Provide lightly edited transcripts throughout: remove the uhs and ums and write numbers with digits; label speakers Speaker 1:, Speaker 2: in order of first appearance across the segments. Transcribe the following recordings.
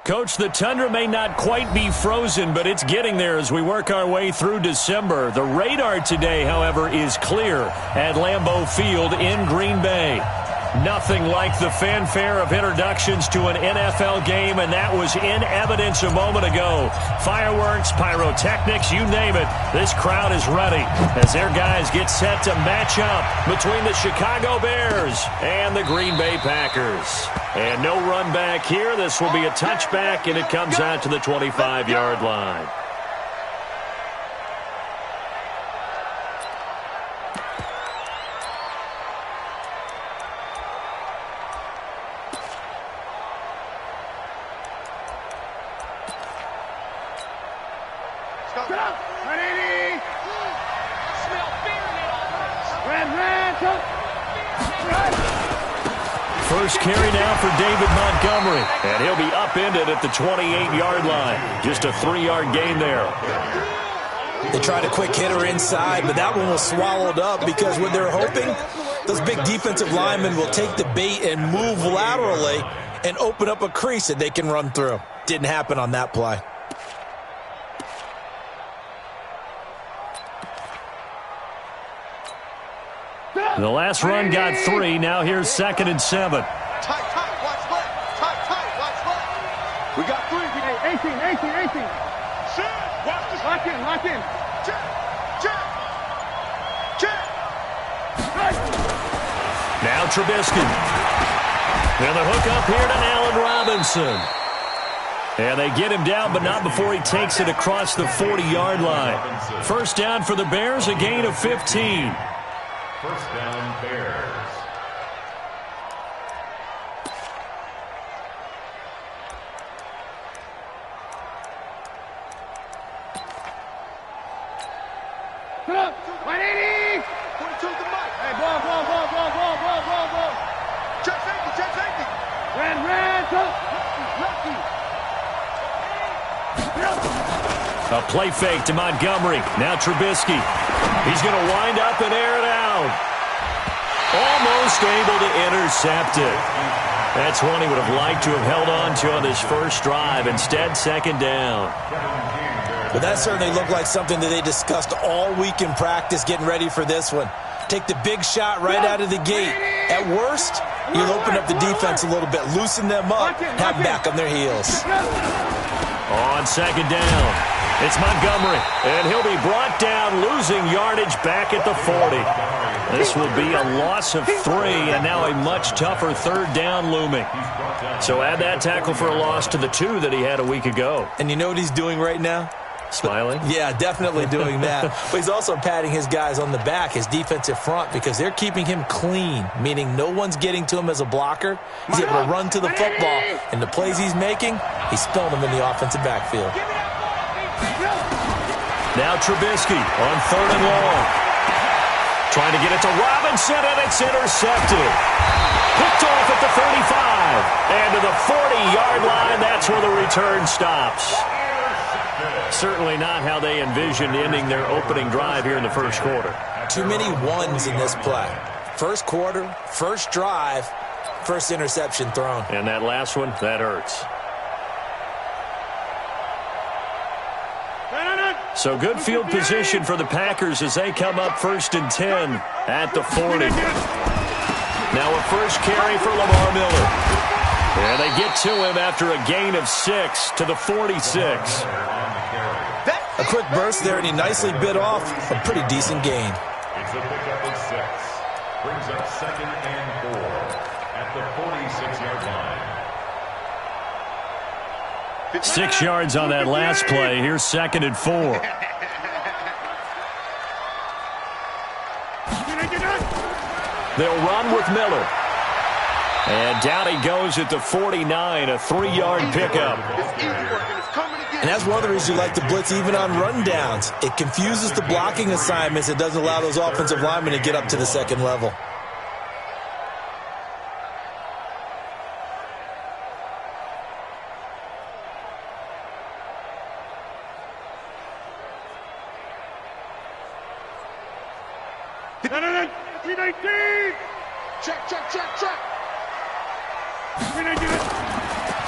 Speaker 1: Coach, the tundra may not quite be frozen, but it's getting there as we work our way through December. The radar today, however, is clear at Lambeau Field in Green Bay. Nothing like the fanfare of introductions to an NFL game, and that was in evidence a moment ago. Fireworks, pyrotechnics, you name it. This crowd is ready as their guys get set to match up between the Chicago Bears and the Green Bay Packers. And no run back here. This will be a touchback, and it comes out to the 25-yard line. First carry now for David Montgomery, and he'll be upended at the 28-yard line. Just a 3-yard gain there.
Speaker 2: They tried a quick hitter inside, but that one was swallowed up because what they're hoping, those big defensive linemen will take the bait and move laterally and open up a crease that they can run through. Didn't happen on that play.
Speaker 1: The last run got 3. Now here's 2nd and 7.
Speaker 3: Tight, watch left. Tight, watch left. We got 3. 18. Shit, watch this. Lock in. Check.
Speaker 1: Now Trubisky. And the hook up here to Allen Robinson. And they get him down, but not before he takes it across the 40-yard line. First down for the Bears, a gain of 15.
Speaker 4: First down, Bears.
Speaker 3: Put up. 180. 42 to the mic. Hey, ball. Check safety. Red.
Speaker 1: A play fake to Montgomery. Now Trubisky. He's going to wind up and air it out. Almost able to intercept it. That's one he would have liked to have held on to on his first drive. Instead, 2nd down.
Speaker 2: But that certainly looked like something that they discussed all week in practice getting ready for this one. Take the big shot right out of the gate. At worst, you'll open up the defense a little bit, loosen them up, have them back on their heels.
Speaker 1: On 2nd down, it's Montgomery, and he'll be brought down, losing yardage back at the 40. This will be a loss of 3, and now a much tougher 3rd down looming. So add that tackle for a loss to the 2 that he had a week ago.
Speaker 2: And you know what he's doing right now?
Speaker 1: Smiling?
Speaker 2: Yeah, definitely doing that. But he's also patting his guys on the back, his defensive front, because they're keeping him clean, meaning no one's getting to him as a blocker. He's able to run to the football, and the plays he's making, he's spilling them in the offensive backfield.
Speaker 1: Now Trubisky on 3rd and long. Trying to get it to Robinson, and it's intercepted. Picked off at the 35. And to the 40-yard line, that's where the return stops. Certainly not how they envisioned ending their opening drive here in the first quarter.
Speaker 2: Too many ones in this play. First quarter, first drive, first interception thrown.
Speaker 1: And that last one, that hurts. So good field position for the Packers as they come up 1st and 10 at the 40. Now a first carry for Lamar Miller. And they get to him after a gain of 6 to the 46.
Speaker 2: A quick burst there, and he nicely bit off a pretty decent gain.
Speaker 4: It's a pickup of 6. Brings up 2nd and 4 at the 46-yard line.
Speaker 1: 6 yards on that last play. Here's 2nd and 4. They'll run with Miller. And down he goes at the 49, a 3-yard pickup.
Speaker 2: And that's one of the reasons you like to blitz even on rundowns. It confuses the blocking assignments. It doesn't allow those offensive linemen to get up to the 2nd level.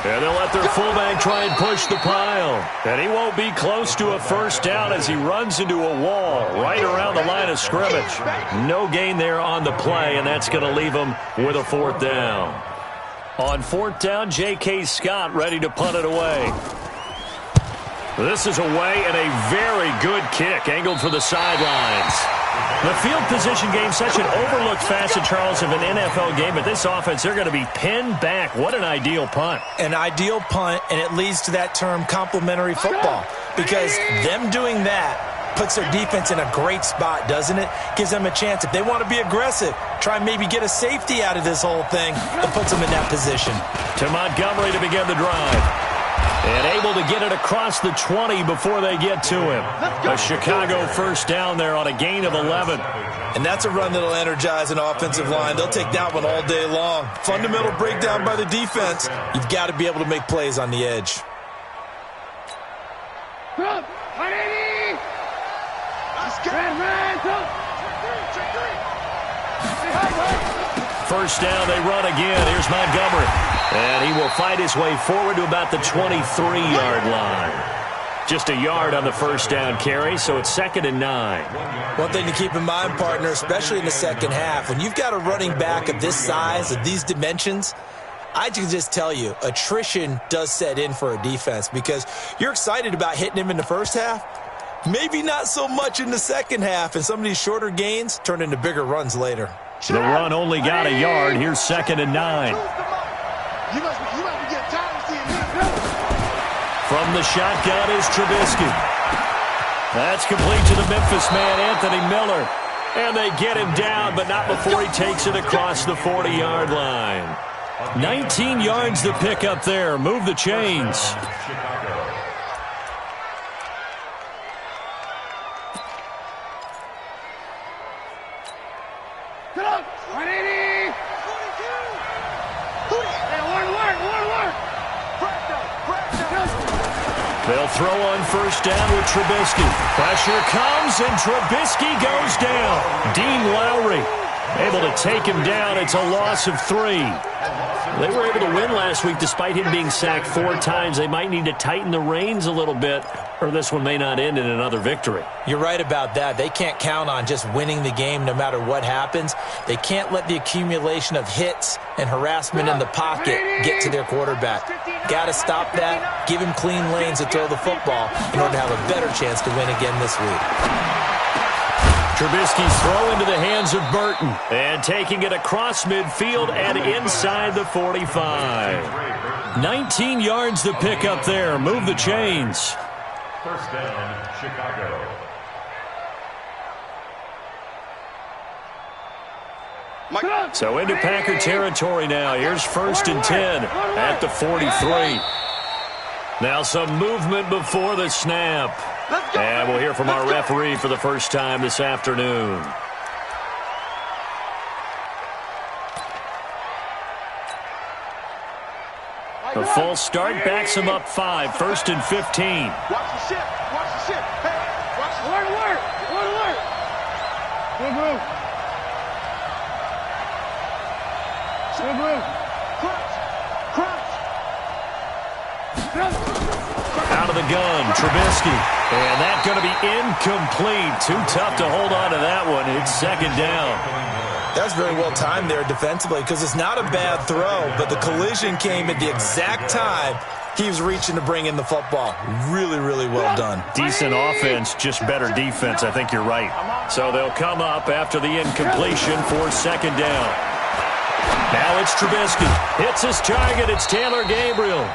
Speaker 1: And they'll let their fullback try and push the pile. And he won't be close to a first down as he runs into a wall right around the line of scrimmage. No gain there on the play, and that's going to leave him with a fourth down. On fourth down, J.K. Scott ready to punt it away. This is away and a very good kick, angled for the sidelines. The field position game, such an overlooked facet, Charles, of an NFL game. But this offense, they're going to be pinned back. What an ideal punt.
Speaker 2: An ideal punt, and it leads to that term complementary football. Because them doing that puts their defense in a great spot, doesn't it? Gives them a chance. If they want to be aggressive, try and maybe get a safety out of this whole thing, and puts them in that position.
Speaker 1: To Montgomery to begin the drive. And able to get it across the 20 before they get to him. A Chicago first down there on a gain of 11.
Speaker 2: And that's a run that'll energize an offensive line. They'll take that one all day long. Fundamental breakdown by the defense. You've got to be able to make plays on the edge.
Speaker 1: First down, they run again. Here's Montgomery. And he will fight his way forward to about the 23-yard line. Just a yard on the first down carry, so it's 2nd and 9.
Speaker 2: One thing to keep in mind, partner, especially in the second half, when you've got a running back of this size, of these dimensions, I can just tell you, attrition does set in for a defense because you're excited about hitting him in the first half. Maybe not so much in the second half, and some of these shorter gains turn into bigger runs later.
Speaker 1: The run only got a yard. Here's 2nd and 9. From the shotgun is Trubisky. That's complete to the Memphis man, Anthony Miller. And they get him down, but not before he takes it across the 40-yard line. 19 yards to pick up there. Move the chains. They'll throw on first down with Trubisky. Pressure comes, and Trubisky goes down. Dean Lowry able to take him down. It's a loss of 3. They were able to win last week despite him being sacked 4 times. They might need to tighten the reins a little bit, or this one may not end in another victory.
Speaker 2: You're right about that. They can't count on just winning the game no matter what happens. They can't let the accumulation of hits and harassment in the pocket get to their quarterback. Got to stop that, give him clean lanes to throw the football in order to have a better chance to win again this week.
Speaker 1: Trubisky's throw into the hands of Burton. And taking it across midfield and inside the 45. 19 yards to pick up there. Move the chains.
Speaker 4: First down, Chicago.
Speaker 1: So into Packer territory now. Here's 1st and 10 at the 43. Now some movement before the snap. And we'll hear from our referee for the first time this afternoon. A false start backs him up 5. 1st and 15.
Speaker 3: Watch the ship. Watch the ship. Hey, watch the alert. Alert. Good move. Good move. Crunch.
Speaker 1: Out of the gun, Trubisky. And that's going to be incomplete. Too tough to hold on to that one. It's 2nd down.
Speaker 2: That's very well timed there defensively because it's not a bad throw, but the collision came at the exact time he was reaching to bring in the football. Really, really well done.
Speaker 1: Decent offense, just better defense. I think you're right. So they'll come up after the incompletion for 2nd down. Now it's Trubisky. Hits his target. It's Taylor Gabriel.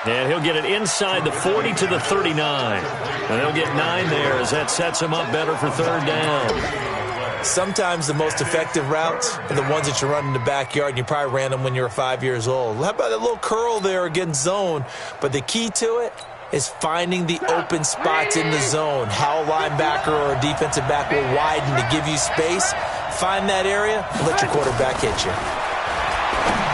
Speaker 1: And he'll get it inside the 40 to the 39. And they'll get 9 there as that sets him up better for 3rd down.
Speaker 2: Sometimes the most effective routes are the ones that you run in the backyard, and you probably ran them when you were 5 years old. How about that little curl there against zone? But the key to it is finding the open spots in the zone. How a linebacker or a defensive back will widen to give you space. Find that area and let your quarterback hit you.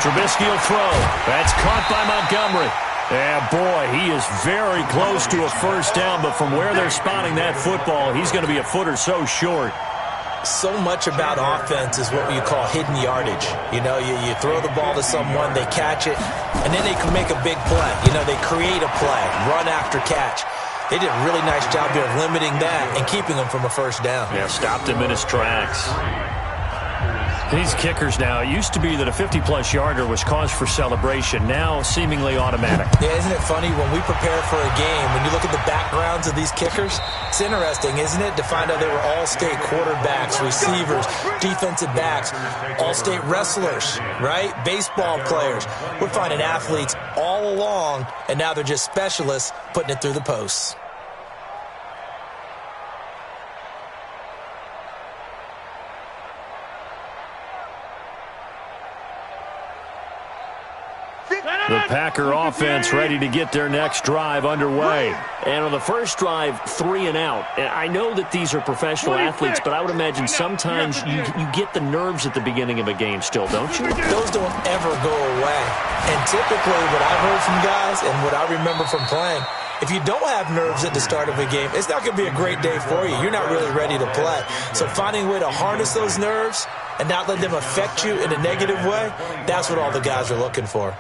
Speaker 1: Trubisky will throw. That's caught by Montgomery. And, boy, he is very close to a first down, but from where they're spotting that football, he's going to be a foot or so short.
Speaker 2: so much about offense is what you call hidden yardage. You know, you throw the ball to someone, they catch it, and then they can make a big play. You know, they create a play, run after catch. They did a really nice job here of limiting that and keeping him from a first down.
Speaker 1: Yeah, stopped him in his tracks. These kickers now, it used to be that a 50-plus yarder was cause for celebration. Now, seemingly automatic.
Speaker 2: Yeah, isn't it funny when we prepare for a game, when you look at the backgrounds of these kickers, it's interesting, isn't it, to find out they were all-state quarterbacks, receivers, defensive backs, all-state wrestlers, right? Baseball players. We're finding athletes all along, and now they're just specialists putting it through the posts.
Speaker 1: The Packer offense ready to get their next drive underway.
Speaker 5: And on the first drive, 3 and out. I know that these are professional athletes, but I would imagine sometimes you get the nerves at the beginning of a game still, don't you?
Speaker 2: Those don't ever go away. And typically what I've heard from guys and what I remember from playing, if you don't have nerves at the start of a game, it's not going to be a great day for you. You're not really ready to play. So finding a way to harness those nerves and not let them affect you in a negative way, that's what all the guys are looking for.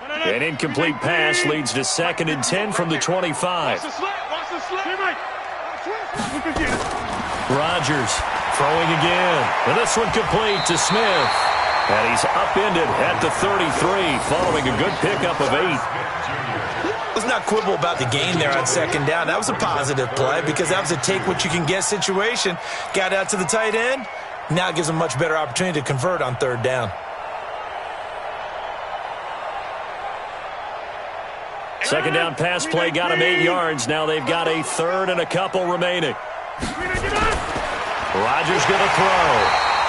Speaker 1: An incomplete pass leads to 2nd and 10 from the 25. Rodgers throwing again. And this one complete to Smith. And he's upended at the 33 following a good pickup of 8.
Speaker 2: Let's not quibble about the gain there on 2nd down. That was a positive play because that was a take-what-you-can-get situation. Got out to the tight end. Now it gives them a much better opportunity to convert on 3rd down.
Speaker 1: 2nd down pass play got him 8 yards. Now they've got a 3rd and a couple remaining. Rodgers going to throw.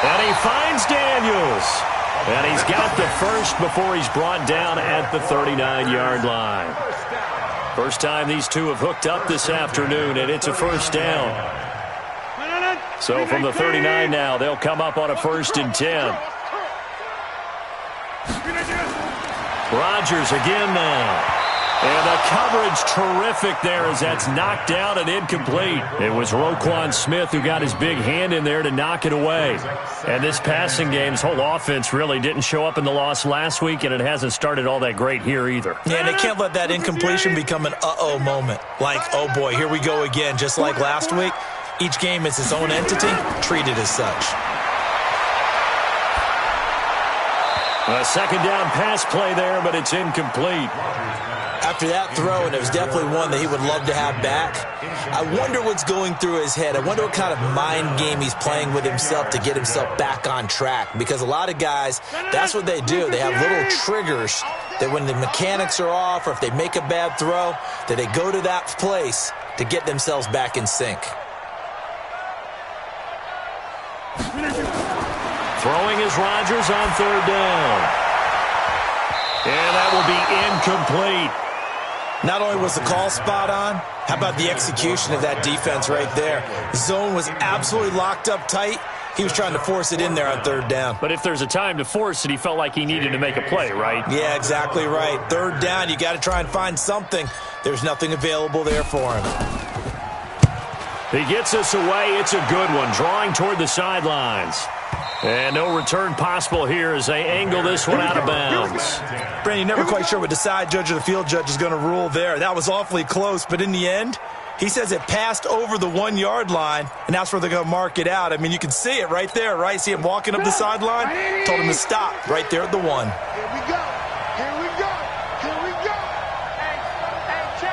Speaker 1: And he finds Daniels. And he's got the first before he's brought down at the 39-yard line. First time these two have hooked up this afternoon, and it's a 1st down. So from the 39 now, they'll come up on a 1st and 10. Rodgers again now. And the coverage terrific there as that's knocked down and incomplete. It was Roquan Smith who got his big hand in there to knock it away. And this passing game, this whole offense really didn't show up in the loss last week, and it hasn't started all that great here either.
Speaker 2: Yeah, and they can't let that incompletion become an uh-oh moment. Like, oh boy, here we go again, just like last week. Each game is its own entity, treated as such.
Speaker 1: A 2nd down pass play there, but it's incomplete.
Speaker 2: After that throw, and it was definitely one that he would love to have back, I wonder what's going through his head. I wonder what kind of mind game he's playing with himself to get himself back on track. Because a lot of guys, that's what they do. They have little triggers that when the mechanics are off or if they make a bad throw, that they go to that place to get themselves back in sync.
Speaker 1: Throwing is Rodgers on 3rd down. And that will be incomplete.
Speaker 2: Not only was the call spot on, how about the execution of that defense right there? Zone was absolutely locked up tight. He was trying to force it in there on 3rd down.
Speaker 1: But if there's a time to force it, he felt like he needed to make a play, right?
Speaker 2: Yeah, exactly right. 3rd down, you got to try and find something. There's nothing available there for him.
Speaker 1: He gets us away. It's a good one, drawing toward the sidelines. And no return possible here as they angle this one out of bounds.
Speaker 2: Brandon, you're never quite sure what the side judge or the field judge is going to rule there. That was awfully close, but in the end, he says it passed over the 1-yard line, and that's where they're going to mark it out. I mean, you can see it right there, right? See him walking up the sideline? Told him to stop right there at the 1.
Speaker 3: Here we go. Here we go. Here we go. Hey, check.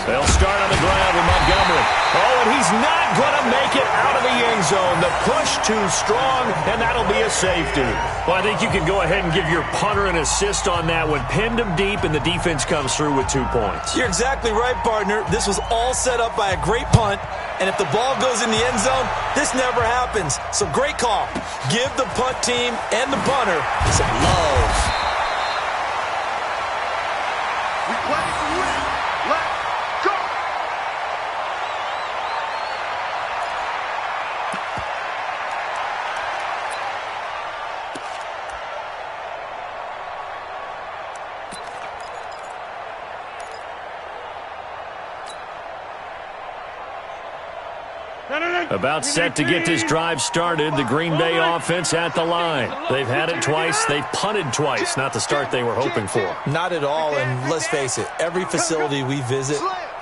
Speaker 1: They'll start on the ground with Montgomery. Oh, and he's not going to make it out of the end zone. The push too strong, and that'll be a safety. Well, I think you can go ahead and give your punter an assist on that one. Pinned him deep, and the defense comes through with 2 points.
Speaker 2: You're exactly right, partner. This was all set up by a great punt, and if the ball goes in the end zone, this never happens. So great call. Give the punt team and the punter some love.
Speaker 3: We play to win. Let's go.
Speaker 1: About set to get this drive started. The Green Bay offense at the line. They've had it twice. They've punted twice. Not the start they were hoping for.
Speaker 2: Not at all, and let's face it, every facility we visit,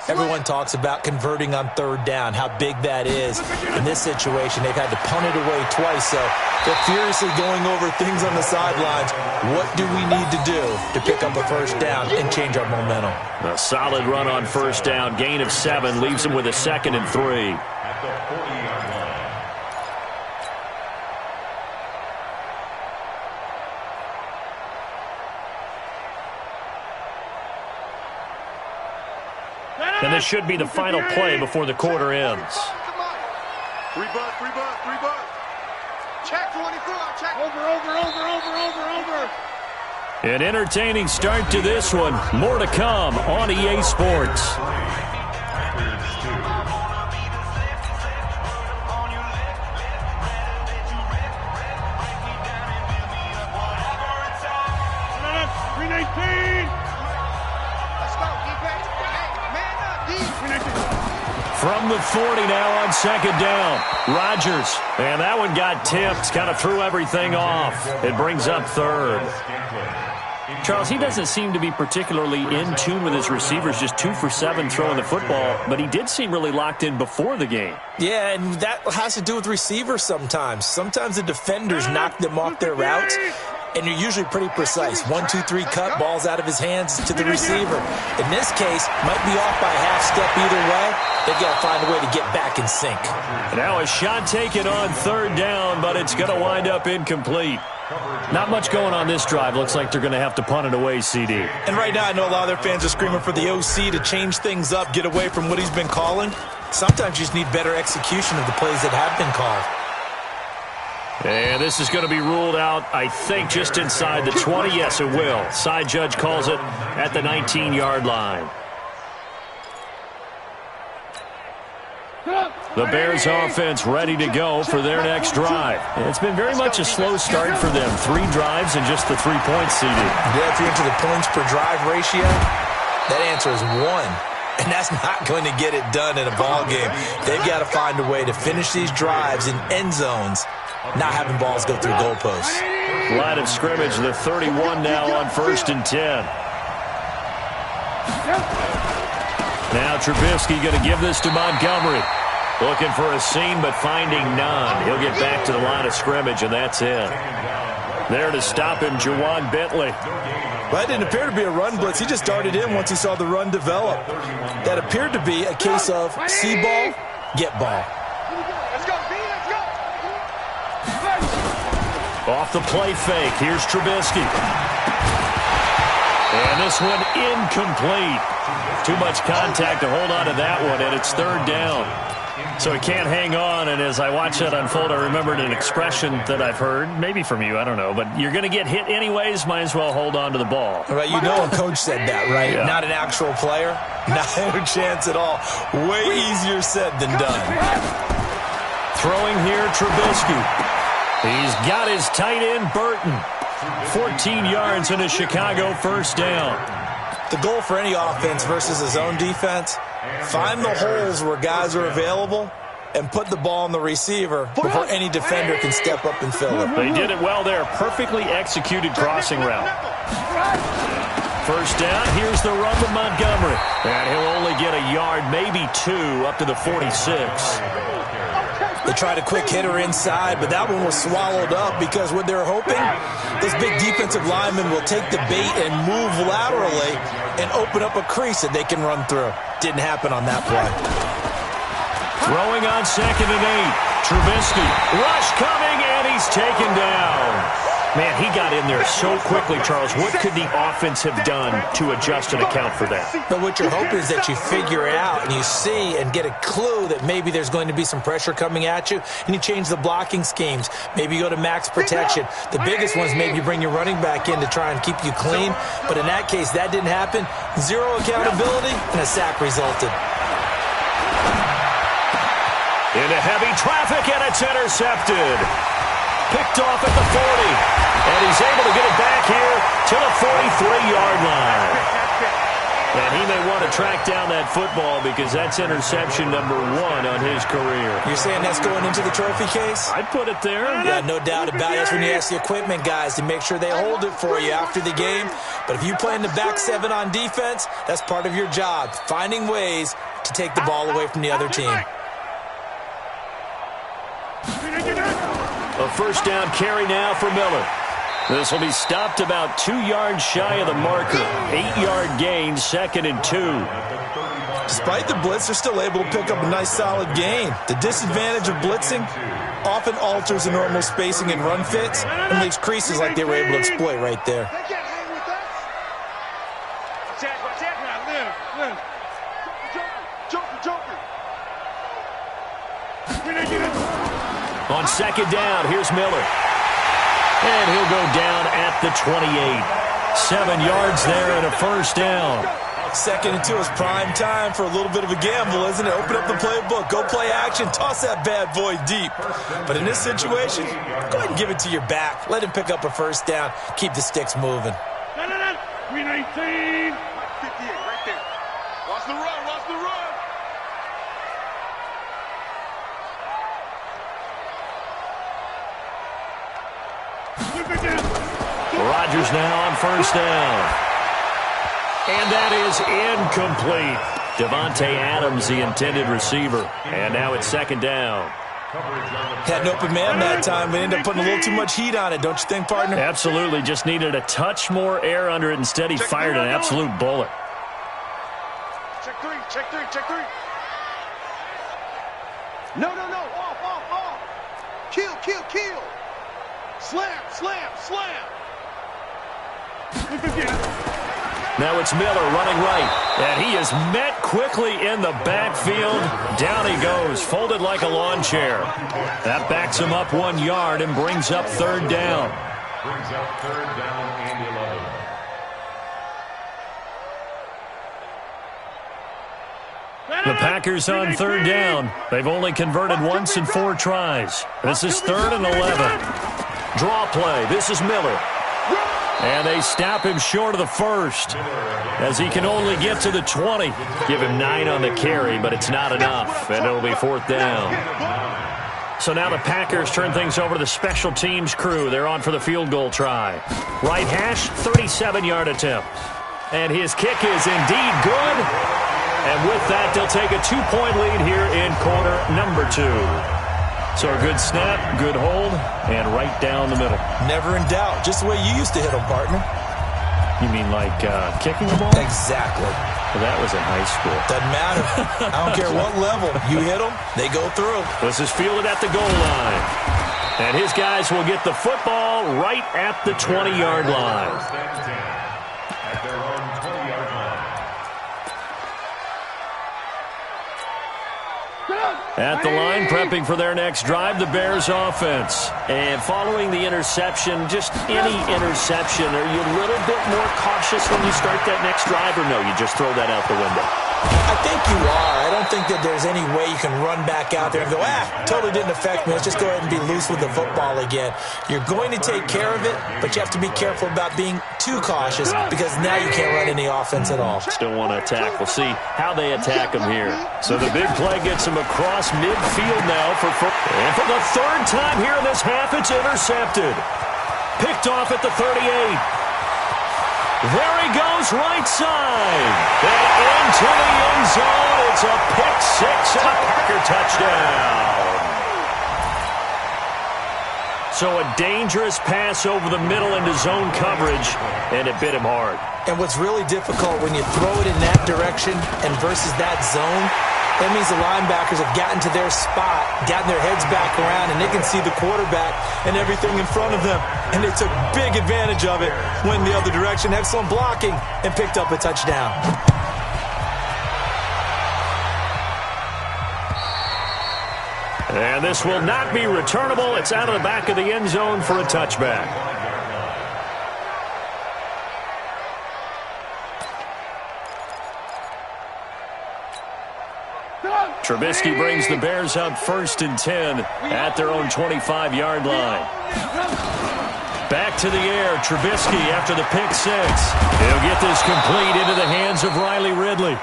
Speaker 2: everyone talks about converting on third down, how big that is. In this situation, they've had to punt it away twice, so they're furiously going over things on the sidelines. What do we need to do to pick up a first down and change our momentum?
Speaker 1: A solid run on first down. Gain of 7 leaves them with a 2nd and 3.
Speaker 4: At the 40-yard line.
Speaker 1: And this should be the final play before the quarter ends.
Speaker 3: Free butt. Check 24, check. Over.
Speaker 1: An entertaining start to this one. More to come on EA Sports.
Speaker 4: Packers 2.
Speaker 1: From the 40 now on 2nd down. Rodgers. And that one got tipped. Kind of threw everything off. It brings up 3rd. Charles, he doesn't seem to be particularly in tune with his receivers, just 2 for 7 throwing the football, but he did seem really locked in before the game.
Speaker 2: Yeah, and that has to do with receivers sometimes. Sometimes the defenders knock them off their routes, and you're usually pretty precise. 1, 2, 3 cut, balls out of his hands to the receiver. In this case, might be off by a half step either way. They've got to find a way to get back in sync.
Speaker 1: Now a shot taken on 3rd down, but it's going to wind up incomplete. Not much going on this drive. Looks like they're going to have to punt it away, CD.
Speaker 2: And right now I know a lot of their fans are screaming for the OC to change things up, get away from what he's been calling. Sometimes you just need better execution of the plays that have been called.
Speaker 1: And this is going to be ruled out, I think, just inside the 20. Yes, it will. Side judge calls it at the 19-yard line. The Bears offense ready to go for their next drive. It's been very much a slow start for them. 3 drives and just the 3 points seeded.
Speaker 2: Yeah, if you're into the points per drive ratio, that answer is 1. And that's not going to get it done in a ball game. They've got to find a way to finish these drives in end zones, not having balls go through goalposts.
Speaker 1: Line of scrimmage, the 31 now on 1st and 10. Now Trubisky going to give this to Montgomery. Looking for a seam, but finding none. He'll get back to the line of scrimmage, and that's it. There to stop him, Juwan Bentley.
Speaker 2: Well, it didn't appear to be a run blitz. He just darted in once he saw the run develop. That appeared to be a case of see ball, get ball.
Speaker 3: Let's go, B, let's go.
Speaker 1: Off the play fake. Here's Trubisky. And this one incomplete. Too much contact to hold on to that one, and it's 3rd down. So he can't hang on, and as I watch that unfold, I remembered an expression that I've heard, maybe from you, I don't know, but you're going to get hit anyways, might as well hold on to the ball.
Speaker 2: Right, you know a coach said that, right?
Speaker 1: Yeah.
Speaker 2: Not an actual player. Not a chance at all. Way easier said than done.
Speaker 1: Throwing here, Trubisky. He's got his tight end, Burton. 14 yards and a Chicago first down.
Speaker 2: The goal for any offense versus his own defense, find the holes where guys are available and put the ball on the receiver before any defender can step up and fill it.
Speaker 1: They did it well there. Perfectly executed crossing route. First down, here's the run with Montgomery. And he'll only get a yard, maybe 2, up to the 46.
Speaker 2: They tried a quick hitter inside, but that one was swallowed up because what they're hoping, those big defensive linemen will take the bait and move laterally and open up a crease that they can run through. Didn't happen on that play.
Speaker 1: Throwing on 2nd and 8. Trubisky. Rush coming, and he's taken down. Man, he got in there so quickly, Charles. What could the offense have done to adjust and account for that?
Speaker 2: But what you're hoping is that you figure it out and you see and get a clue that maybe there's going to be some pressure coming at you, and you change the blocking schemes. Maybe you go to max protection. The biggest one is maybe you bring your running back in to try and keep you clean. But in that case, that didn't happen. 0 accountability, and a sack resulted.
Speaker 1: Into heavy traffic, and it's intercepted. Picked off at the 40. And he's able to get it back here to the 43-yard line. And he may want to track down that football because that's interception number 1 on his career.
Speaker 2: You're saying that's going into the trophy case?
Speaker 1: I'd put it there.
Speaker 2: Yeah, no doubt about it. That's when you ask the equipment guys to make sure they hold it for you after the game. But if you play in the back 7 on defense, that's part of your job, finding ways to take the ball away from the other team.
Speaker 1: A first down carry now for Miller. This will be stopped about 2 yards shy of the marker. 8-yard gain, 2nd and 2.
Speaker 2: Despite the blitz, they're still able to pick up a nice solid gain. The disadvantage of blitzing often alters the normal spacing and run fits and leaves creases like they were able to exploit right there.
Speaker 1: On 2nd down, here's Miller. And he'll go down at the 28. 7 yards there and a first down.
Speaker 2: 2nd and 2 is prime time for a little bit of a gamble, isn't it? Open up the playbook, go play action, toss that bad boy deep. But in this situation, go ahead and give it to your back. Let him pick up a first down. Keep the sticks moving.
Speaker 3: 319. 58 right there. Watch the run, watch the run.
Speaker 1: Rodgers now on first down. And that is incomplete. Devontae Adams, the intended receiver. And now it's 2nd down.
Speaker 2: Had an open man that time, but ended up putting a little too much heat on it, don't you think, partner?
Speaker 1: Absolutely. Just needed a touch more air under it. Instead, he fired an absolute bullet.
Speaker 3: Check 3, check 3, check 3. No, off. Kill. Slam.
Speaker 1: Now it's Miller running right. And he is met quickly in the backfield. Down he goes, folded like a lawn chair. That backs him up 1 yard and brings up 3rd down.
Speaker 4: Brings up 3rd down and 11.
Speaker 1: The Packers on 3rd down. They've only converted once in 4 tries. This is 3rd and 11. Draw play. This is Miller. And they stop him short of the first as he can only get to the 20. Give him 9 on the carry, but it's not enough, and it'll be 4th down. So now the Packers turn things over to the special teams crew. They're on for the field goal try. Right hash, 37-yard attempt. And his kick is indeed good. And with that, they'll take a 2-point lead here in quarter number 2. So a good snap, good hold, and right down the middle.
Speaker 2: Never in doubt. Just the way you used to hit them, partner.
Speaker 1: You mean like kicking the ball?
Speaker 2: Exactly.
Speaker 1: Well, that was in high school.
Speaker 2: Doesn't matter. I don't care what level. You hit them, they go through.
Speaker 1: This is fielded at the goal line. And his guys will get the football right at the 20-yard line.
Speaker 4: At their own 20-yard line.
Speaker 1: At the line, prepping for their next drive, the Bears offense. And following the interception, just any interception, are you a little bit more cautious when you start that next drive, or no, you just throw that out the window?
Speaker 2: I think you are. I don't think that there's any way you can run back out there and go, totally didn't affect me. Let's just go ahead and be loose with the football again. You're going to take care of it, but you have to be careful about being too cautious because now you can't run any offense at all.
Speaker 1: Still want to attack. We'll see how they attack him here. So the big play gets him across midfield now. And for the 3rd time here in this half, it's intercepted. Picked off at the 38. There he goes, right side. And into the end zone. It's a pick 6 and a Packer touchdown. So a dangerous pass over the middle into zone coverage, and it bit him hard.
Speaker 2: And what's really difficult when you throw it in that direction and versus that zone, that means the linebackers have gotten to their spot, gotten their heads back around, and they can see the quarterback and everything in front of them. And they took big advantage of it, went the other direction, excellent blocking, and picked up a touchdown.
Speaker 1: And this will not be returnable. It's out of the back of the end zone for a touchback. Trubisky brings the Bears up 1st and 10 at their own 25-yard line. Back to the air, Trubisky after the pick six. He'll get this complete into the hands of Riley Ridley.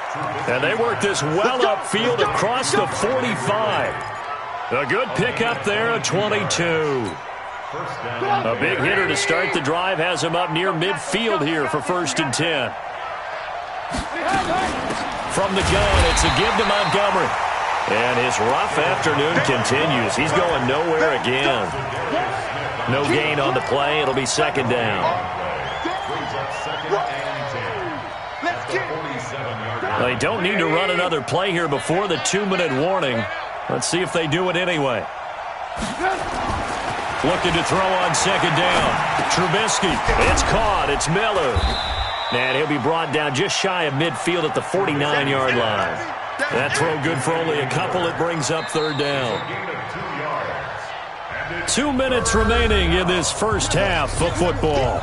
Speaker 1: And they work this well upfield across the 45. A good pickup there, a 22. A big hitter to start the drive has him up near midfield here for 1st and 10. From the gun, it's a give to Montgomery. And his rough afternoon continues. He's going nowhere again. No gain on the play. It'll be 2nd down. They don't need to run another play here before the 2-minute warning. Let's see if they do it anyway. Looking to throw on 2nd down. Trubisky. It's caught. It's Miller. And he'll be brought down just shy of midfield at the 49-yard line. That throw good for only a couple. It brings up 3rd down. 2 minutes remaining in this first half of football.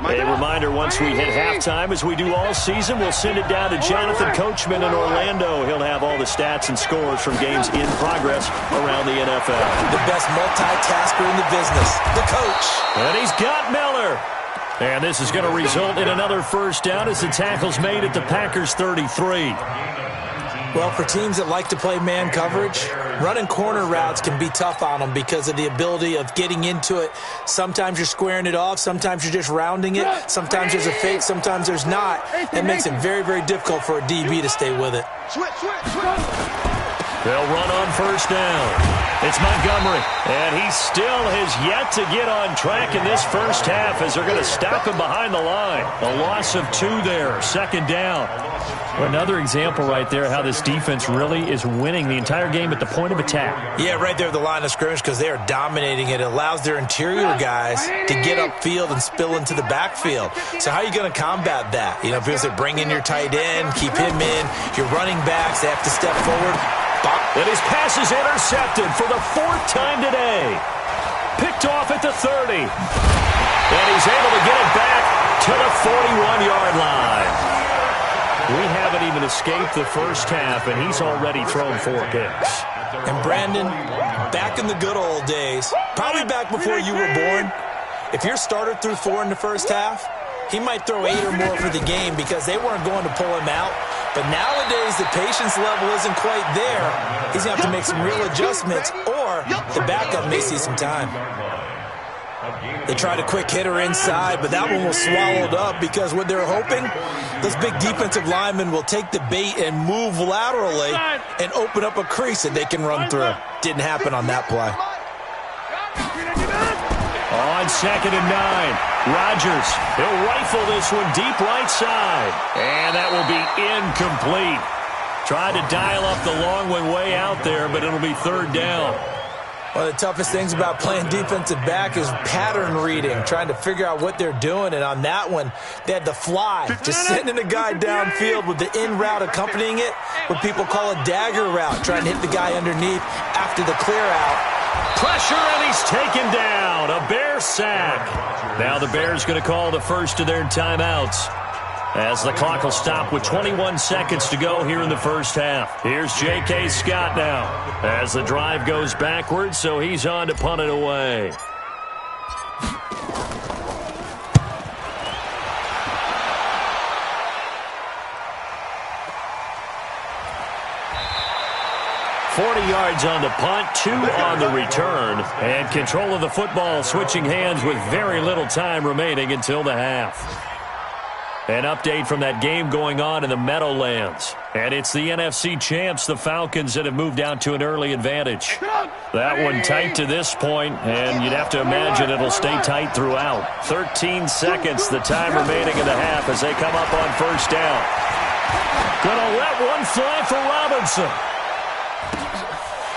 Speaker 1: A reminder, once we hit halftime, as we do all season, we'll send it down to Jonathan Coachman in Orlando. He'll have all the stats and scores from games in progress around the NFL.
Speaker 2: The best multitasker in the business, the coach.
Speaker 1: And he's got Miller. And this is going to result in another 1st down as the tackle's made at the Packers' 33.
Speaker 2: Well, for teams that like to play man coverage, running corner routes can be tough on them because of the ability of getting into it. Sometimes you're squaring it off. Sometimes you're just rounding it. Sometimes there's a fake. Sometimes there's not. That makes it very, very difficult for a DB to stay with it.
Speaker 1: They'll run on 1st down. It's Montgomery, and he still has yet to get on track in this first half as they're going to stop him behind the line. A loss of 2 there, 2nd down. Another example right there how this defense really is winning the entire game at the point of attack.
Speaker 2: Yeah, right there at the line of scrimmage because they are dominating it. It allows their interior guys to get upfield and spill into the backfield. So how are you going to combat that? You know, because they bring in your tight end, keep him in. Your running backs, they have to step forward.
Speaker 1: And his pass is intercepted for the 4th time today. Picked off at the 30. And he's able to get it back to the 41-yard line. We haven't even escaped the first half, and he's already thrown 4 picks.
Speaker 2: And Brandon, back in the good old days, probably back before you were born, if your starter threw 4 in the first half, he might throw 8 or more for the game because they weren't going to pull him out. But nowadays, the patience level isn't quite there. He's going to have to make some real adjustments, or the backup may see some time. They tried a quick hitter inside, but that one was swallowed up because what they're hoping, those big defensive linemen will take the bait and move laterally and open up a crease that they can run through. Didn't happen on that play.
Speaker 1: On 2nd and 9. Rodgers, he'll rifle this one deep right side. And that will be incomplete. Tried to dial up the long one way out there, but it'll be 3rd down.
Speaker 2: One of the toughest things about playing defensive back is pattern reading, trying to figure out what they're doing. And on that one, they had the fly, just sending a guy downfield with the in route accompanying it, what people call a dagger route, trying to hit the guy underneath after the clear out.
Speaker 1: Pressure, and he's taken down. A Bear sack. Now the Bears going to call the first of their timeouts as the clock will stop with 21 seconds to go here in the first half. Here's J.K. Scott now as the drive goes backwards, so he's on to punt it away. Yards on the punt, 2 on the return, and control of the football switching hands with very little time remaining until the half. An update from that game going on in the Meadowlands, and it's the NFC champs, the Falcons, that have moved out to an early advantage. That one tight to this point, and you'd have to imagine it'll stay tight throughout. 13 seconds, the time remaining in the half as they come up on 1st down. Gonna let one fly for Robinson.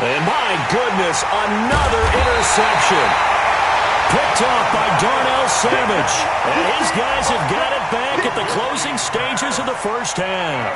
Speaker 1: And my goodness, another interception. Picked off by Darnell Savage. And his guys have got it back at the closing stages of the first half.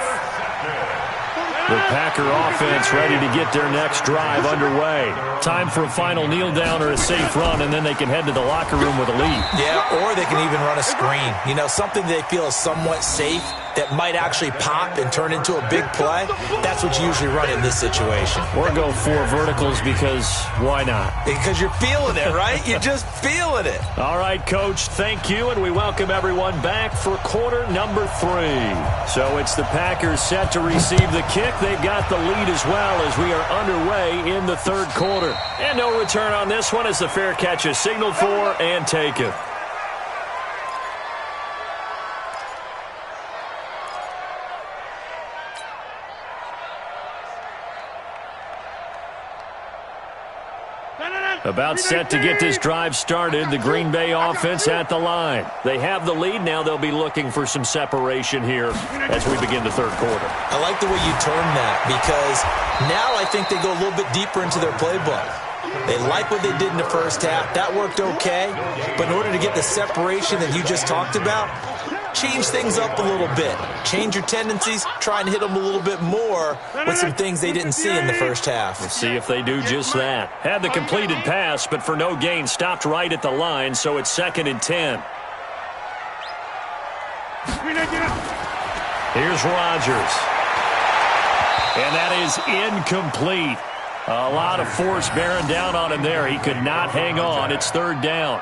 Speaker 1: The Packer offense ready to get their next drive underway. Time for a final kneel down or a safe run, and then they can head to the locker room with a lead.
Speaker 2: Yeah, or they can even run a screen. You know, something they feel is somewhat safe that might actually pop and turn into a big play. That's what you usually run in this situation.
Speaker 1: Or go 4 verticals because why not?
Speaker 2: Because you're feeling it, right? You're just feeling it.
Speaker 1: All right, Coach, thank you, and we welcome everyone back for quarter number 3. So it's the Packers set to receive the kick. They've got the lead as well as we are underway in the third quarter. And no return on this one as the fair catch is signaled for and taken. About set to get this drive started, the Green Bay offense at the line. They have the lead. Now they'll be looking for some separation here as we begin the third quarter.
Speaker 2: I like the way you turn that because now I think they go a little bit deeper into their playbook. They like what they did in the first half. That worked okay. But in order to get the separation that you just talked about, change things up a little bit. Change your tendencies. Try and hit them a little bit more with some things they didn't see in the first half.
Speaker 1: We'll see if they do just that. Had the completed pass, but for no gain, stopped right at the line, so it's 2nd and 10. Here's Rodgers. And that is incomplete. A lot of force bearing down on him there. He could not hang on. It's 3rd down.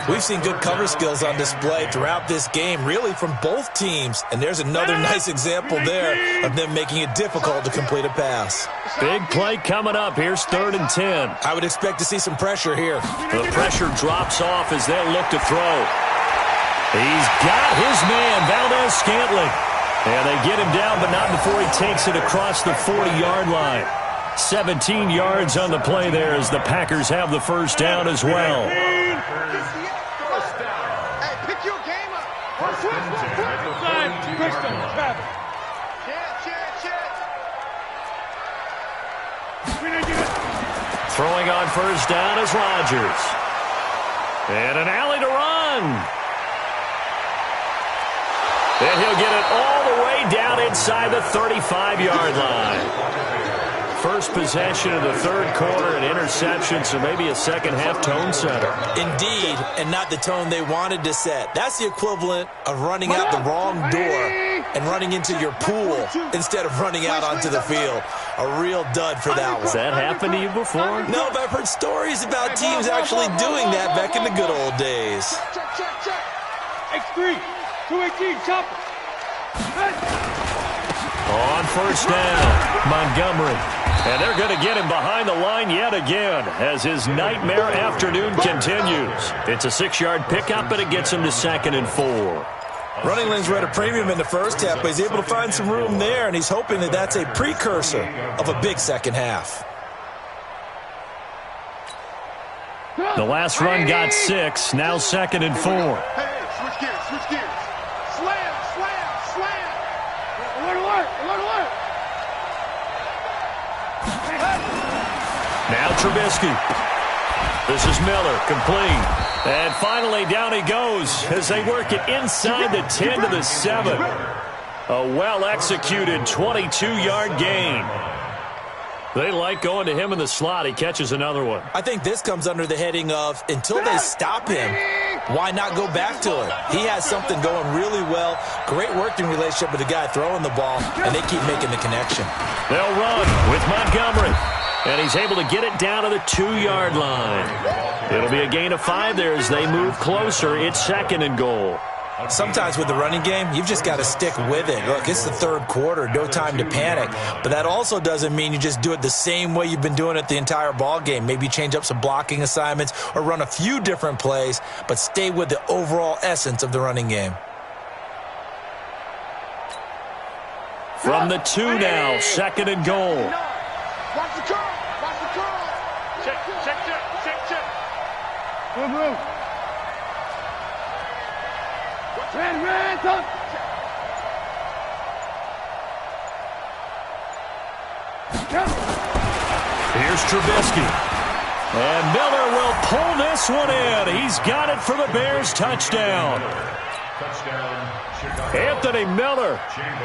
Speaker 2: We've seen good cover skills on display throughout this game, really from both teams. And there's another nice example there of them making it difficult to complete a pass.
Speaker 1: Big play coming up. Here's 3rd and 10.
Speaker 2: I would expect to see some pressure here.
Speaker 1: The pressure drops off as they'll look to throw. He's got his man, Valdez-Scantling. And they get him down, but not before he takes it across the 40-yard line. 17 yards on the play there as the Packers have the first down as well.
Speaker 3: Hey, pick your game up.
Speaker 1: Throwing on first down is Rodgers. And an alley to run. And he'll get it all the way down inside the 35-yard line. First possession of the third quarter, an interception, so maybe a second-half tone setter.
Speaker 2: Indeed, and not the tone they wanted to set. That's the equivalent of running out the wrong door and running into your pool instead of running out onto the field. A real dud for that one.
Speaker 5: Has that happened to you before?
Speaker 2: No, but I've heard stories about teams actually doing that back in the good old days.
Speaker 3: Check. X3, 218, chop.
Speaker 1: On first down, Montgomery. And they're going to get him behind the line yet again as his nightmare afternoon continues. It's a 6-yard pickup, but it gets him to 2nd and 4.
Speaker 2: Running lanes were at a premium in the first half, but he's able to find some room there, and he's hoping that that's a precursor of a big second half.
Speaker 1: The last run got 6, now 2nd and 4.
Speaker 3: Hey, switch gears. Slam. Alert.
Speaker 1: Now Trubisky. This is Miller, complete. And finally down he goes as they work it inside the 10 to the 7. A well-executed 22-yard gain. They like going to him in the slot. He catches another one.
Speaker 2: I think this comes under the heading of, until they stop him, why not go back to him? He has something going really well. Great working relationship with the guy throwing the ball, and they keep making the connection.
Speaker 1: They'll run with Montgomery. And he's able to get it down to the 2-yard line. It'll be a gain of 5 there as they move closer. It's 2nd and goal.
Speaker 2: Sometimes with the running game, you've just got to stick with it. Look, it's the third quarter, no time to panic. But that also doesn't mean you just do it the same way you've been doing it the entire ball game. Maybe change up some blocking assignments or run a few different plays, but stay with the overall essence of the running game.
Speaker 1: From the 2 now, 2nd and goal.
Speaker 3: Watch the curl. Check. Move. Red, up.
Speaker 1: Here's Trubisky. And Miller will pull this one in. He's got it for the Bears touchdown.
Speaker 4: Touchdown, Chicago.
Speaker 1: Anthony Miller,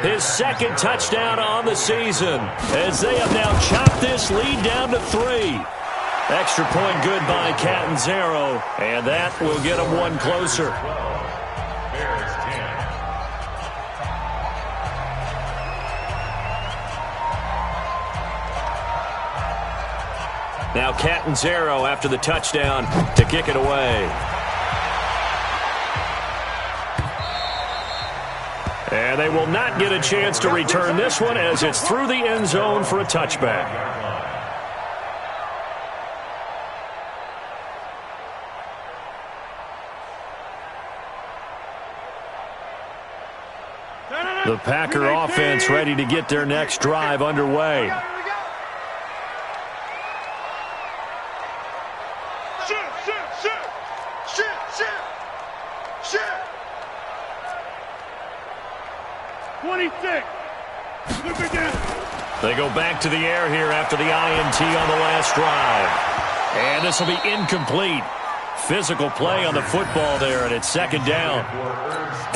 Speaker 1: his second touchdown on the season, as they have now chopped this lead down to 3. Extra point good by Catanzaro, and that will get them one closer.
Speaker 4: 12. Bears 10.
Speaker 1: Now Catanzaro after the touchdown to kick it away. And they will not get a chance to return this one as it's through the end zone for a touchback. The Packer offense ready to get their next drive underway. They go back to the air here after the INT on the last drive. And this will be incomplete. Physical play on the football there, and it's second down.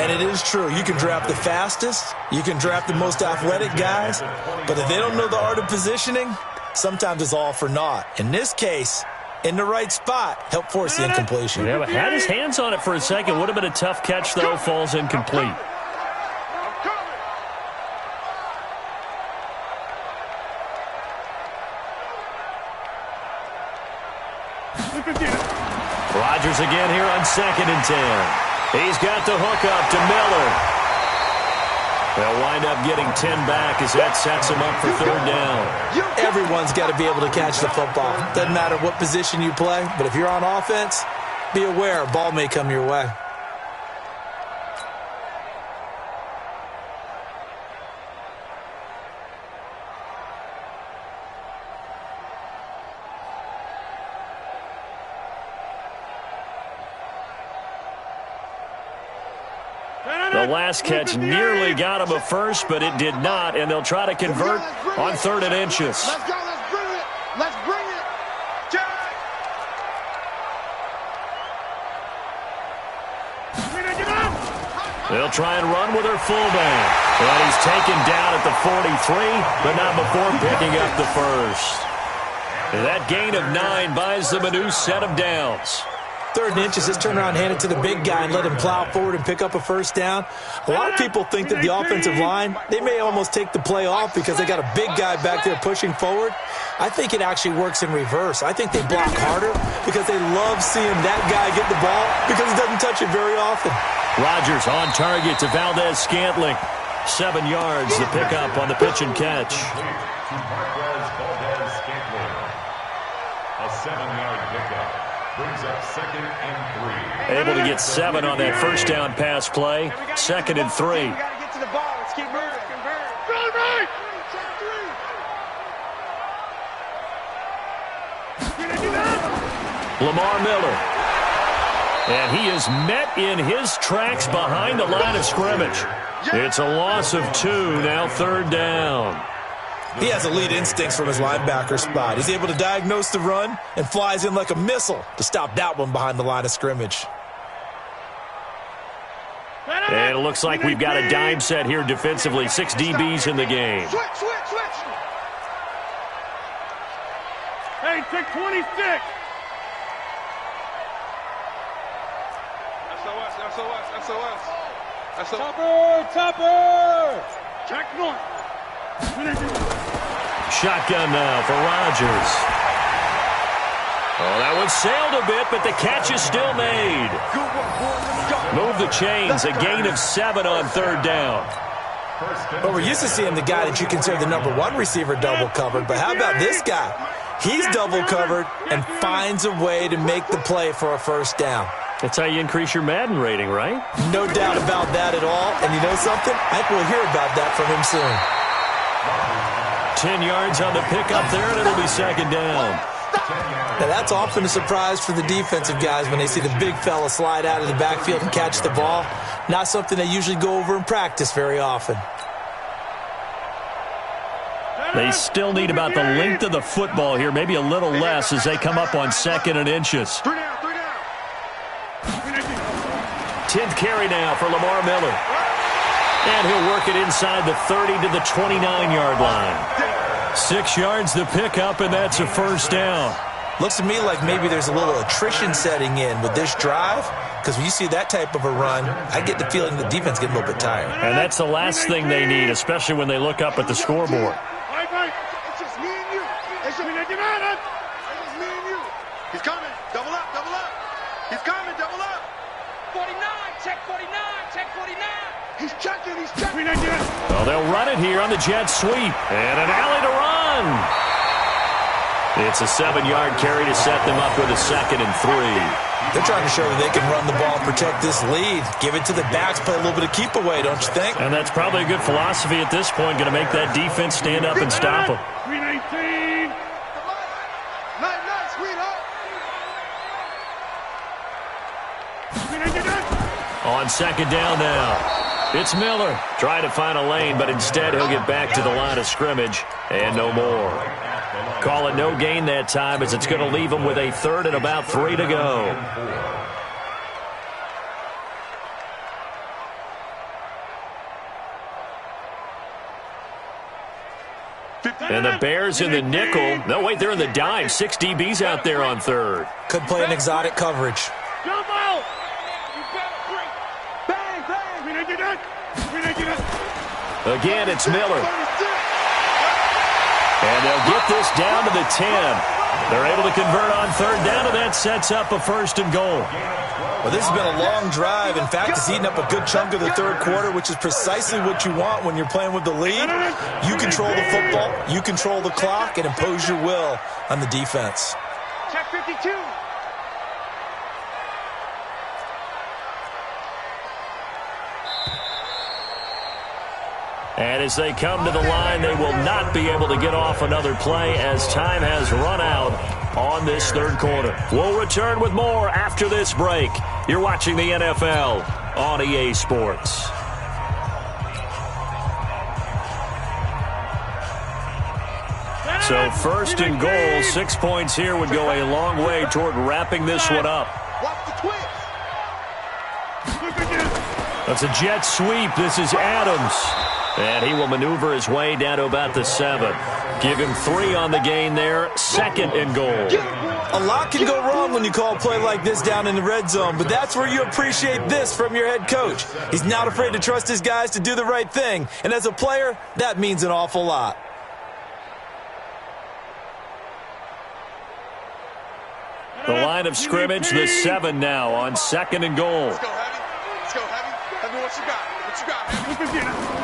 Speaker 2: And it is true. You can draft the fastest. You can draft the most athletic guys. But if they don't know the art of positioning, sometimes it's all for naught. In this case, in the right spot, help force the incompletion.
Speaker 1: Yeah, but had his hands on it for a second. Would have been a tough catch, though. Falls incomplete. Rodgers again here on 2nd and 10. He's got the hook up to Miller. They'll wind up getting 10 back as that sets him up for 3rd down.
Speaker 2: Everyone's got to be able to catch the football. Doesn't matter what position you play, but if you're on offense, be aware a ball may come your way.
Speaker 1: The last catch nearly got him a first, but it did not, and they'll try to convert on 3rd and inches.
Speaker 3: Let's go, let's bring it. Let's bring it.
Speaker 1: They'll try and run with their fullback. And he's taken down at the 43, but not before picking up the first. And that gain of 9 buys them a new set of downs.
Speaker 2: 3rd and inches, just turn around, hand it to the big guy and let him plow forward and pick up a first down. A lot of people think that the offensive line, they may almost take the play off because they got a big guy back there pushing forward. I think it actually works in reverse. I think they block harder because they love seeing that guy get the ball because he doesn't touch it very often.
Speaker 1: Rodgers on target to Valdez-Scantling. 7 yards, the pickup on the pitch and catch.
Speaker 4: A 7-yard pickup. Brings up 2nd and 3.
Speaker 1: Able to get 7 on that first down pass play. 2nd and 3.
Speaker 3: We got to get to the ball. Let's keep moving.
Speaker 1: Lamar Miller. And he is met in his tracks behind the line of scrimmage. It's a loss of 2, now 3rd down.
Speaker 2: He has elite instincts from his linebacker spot. He's able to diagnose the run and flies in like a missile to stop that one behind the line of scrimmage.
Speaker 1: And it looks like we've got a dime set here defensively. 6 DBs in the game.
Speaker 3: Switch. Hey, take 26. SOS. Topper. Check one.
Speaker 1: Shotgun now for Rodgers. Oh, that one sailed a bit, but the catch is still made. Move the chains, a gain of 7 on 3rd down.
Speaker 2: But we're used to seeing the guy that you consider the number 1 receiver double covered. But how about this guy? He's double covered and finds a way to make the play for a first down.
Speaker 1: That's how you increase your Madden rating, right?
Speaker 2: No doubt about that at all. And you know something? I think we'll hear about that from him soon.
Speaker 1: 10 yards on the pickup there, and it'll be 2nd down.
Speaker 2: Now, that's often a surprise for the defensive guys when they see the big fella slide out of the backfield and catch the ball. Not something they usually go over in practice very often.
Speaker 1: They still need about the length of the football here, maybe a little less as they come up on 2nd and inches. 10th carry now for Lamar Miller. And he'll work it inside the 30 to the 29-yard line. 6 yards the pickup, and that's a first down.
Speaker 2: Looks to me like maybe there's a little attrition setting in with this drive, because when you see that type of a run, I get the feeling the defense getting a little bit tired.
Speaker 1: And that's the last thing they need, especially when they look up at the scoreboard.
Speaker 3: It's just me and you. It's just me and you. He's coming. Double up, double up. He's coming, double up.
Speaker 6: 49, check 49, check 49.
Speaker 3: He's checking, he's checking.
Speaker 1: Well, they'll run it here on the jet sweep. And an alley to run. It's a 7-yard carry to set them up with a 2nd and 3.
Speaker 2: They're trying to show that they can run the ball and protect this lead. Give it to the backs, play a little bit of keep away, don't you think?
Speaker 1: And that's probably a good philosophy at this point, going to make that defense stand up and stop them.
Speaker 3: 319. Nice, sweetheart.
Speaker 1: On 2nd down now. It's Miller trying to find a lane, but instead he'll get back to the line of scrimmage and no more. Call it no gain that time, as it's going to leave him with a 3rd and about 3 to go. And the Bears in the nickel. No, wait, they're in the dime. 6 DBs out there on 3rd.
Speaker 2: Could play an exotic coverage.
Speaker 3: Jump out. Bang, bang.
Speaker 1: Again, it's Miller. And they'll get this down to the 10. They're able to convert on 3rd down, and that sets up a 1st and goal.
Speaker 2: Well, this has been a long drive. In fact, it's eaten up a good chunk of the 3rd quarter, which is precisely what you want when you're playing with the lead. You control the football, you control the clock, and impose your will on the defense.
Speaker 3: Check 52.
Speaker 1: And as they come to the line, they will not be able to get off another play as time has run out on this 3rd quarter. We'll return with more after this break. You're watching the NFL on EA Sports. So 1st and goal, 6 points here would go a long way toward wrapping this one up.
Speaker 3: Watch the twist.
Speaker 1: That's a jet sweep. This is Adams. And he will maneuver his way down to about the 7. Give him 3 on the gain there. 2nd and goal.
Speaker 2: A lot can go wrong when you call a play like this down in the red zone, but that's where you appreciate this from your head coach. He's not afraid to trust his guys to do the right thing, and as a player, that means an awful lot.
Speaker 1: The line of scrimmage, the 7 now on 2nd and goal.
Speaker 3: Let's go, Heavy. Let's go, Heavy. Tell me what you got. What you got, Heavy.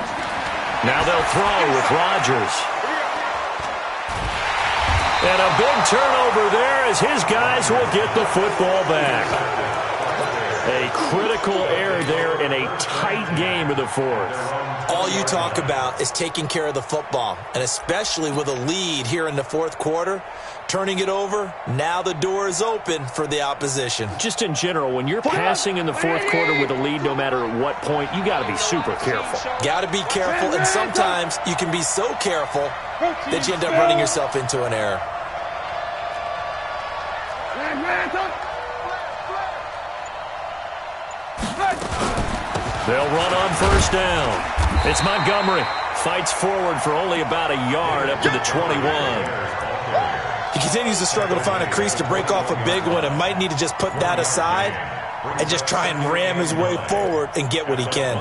Speaker 1: Now they'll throw with Rodgers. And a big turnover there as his guys will get the football back. A critical error there in a tight game of the 4th.
Speaker 2: All you talk about is taking care of the football, and especially with a lead here in the 4th quarter, turning it over, now the door is open for the opposition.
Speaker 1: Just in general, when you're passing in the 4th quarter with a lead, no matter at what point, you got to be super careful.
Speaker 2: Got to be careful, and sometimes you can be so careful that you end up running yourself into an error.
Speaker 1: They'll run on 1st down. It's Montgomery. Fights forward for only about a yard up to the 21.
Speaker 2: He continues to struggle to find a crease to break off a big one and might need to just put that aside and just try and ram his way forward and get what he can.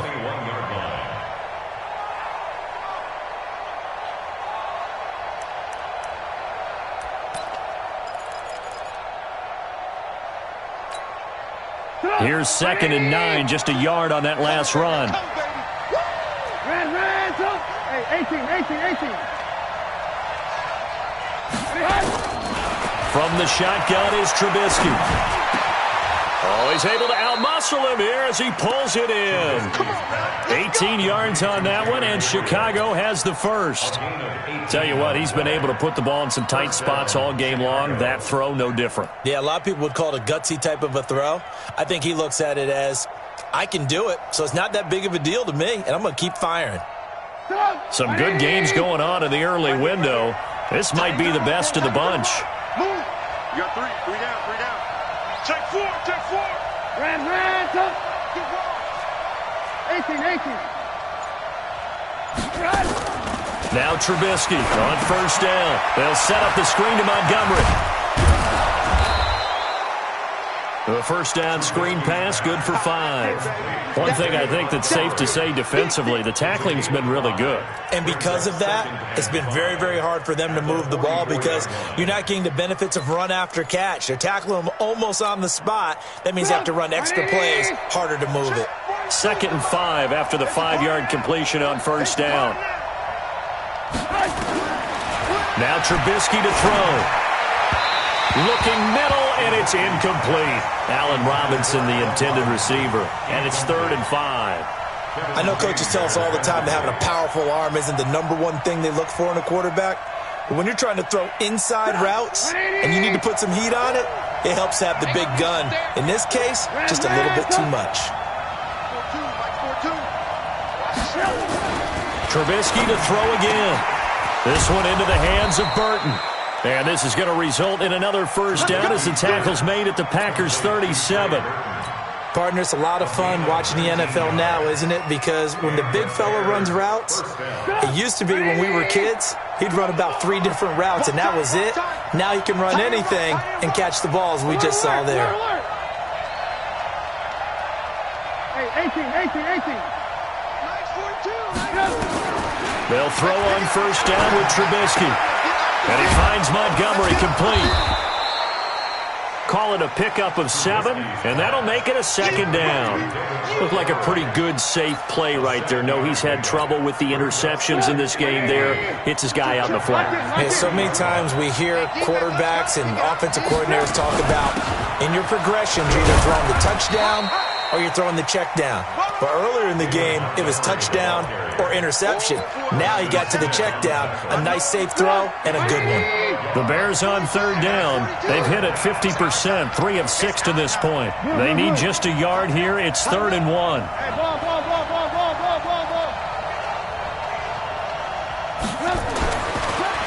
Speaker 1: Here's 2nd and 9, just a yard on that last run.
Speaker 3: Hey, 18.
Speaker 1: From the shotgun is Trubisky. Oh, he's able to outmuscle him here as he pulls it in. 18 yards on that one, and Chicago has the 1st. Tell you what, he's been able to put the ball in some tight spots all game long. That throw, no different.
Speaker 2: Yeah, a lot of people would call it a gutsy type of a throw. I think he looks at it as, I can do it, so it's not that big of a deal to me, and I'm going to keep firing.
Speaker 1: Some good games going on in the early window. This might be the best of the bunch.
Speaker 3: Move. You got 3 down. Check 4. Ran. Get 1.
Speaker 1: Now Trubisky on first down. They'll set up the screen to Montgomery. The first down screen pass, good for 5. One thing I think that's safe to say defensively, the tackling's been really good.
Speaker 2: And because of that, it's been very, very hard for them to move the ball because you're not getting the benefits of run after catch. They're tackling them almost on the spot. That means you have to run extra plays, harder to move it.
Speaker 1: 2nd and 5 after the 5-yard completion on first down. Now Trubisky to throw. Looking middle, and it's incomplete. Allen Robinson, the intended receiver. And it's 3rd and 5.
Speaker 2: I know coaches tell us all the time that having a powerful arm isn't the #1 thing they look for in a quarterback. But when you're trying to throw inside routes and you need to put some heat on it, it helps have the big gun. In this case, just a little bit too much.
Speaker 1: Trubisky to throw again. This one into the hands of Burton. And this is going to result in another first down as the tackle's made at the Packers' 37.
Speaker 2: Partner, it's a lot of fun watching the NFL now, isn't it? Because when the big fella runs routes, it used to be when we were kids, he'd run about 3 different routes, and that was it. Now he can run anything and catch the balls we just saw there.
Speaker 3: Hey, 18.
Speaker 1: They'll throw on first down with Trubisky. And he finds Montgomery complete. Call it a pickup of 7, and that'll make it a 2nd down. Looked like a pretty good, safe play right there. No, he's had trouble with the interceptions in this game there. Hits his guy out in the flat.
Speaker 2: Yeah, so many times we hear quarterbacks and offensive coordinators talk about in your progressions, you're either throwing the touchdown or you're throwing the check down. But earlier in the game, it was touchdown or interception. Now he got to the check down, a nice safe throw, and a good one.
Speaker 1: The Bears on 3rd down. They've hit it 50%, 3 of 6 to this point. They need just a yard here. It's 3rd and 1.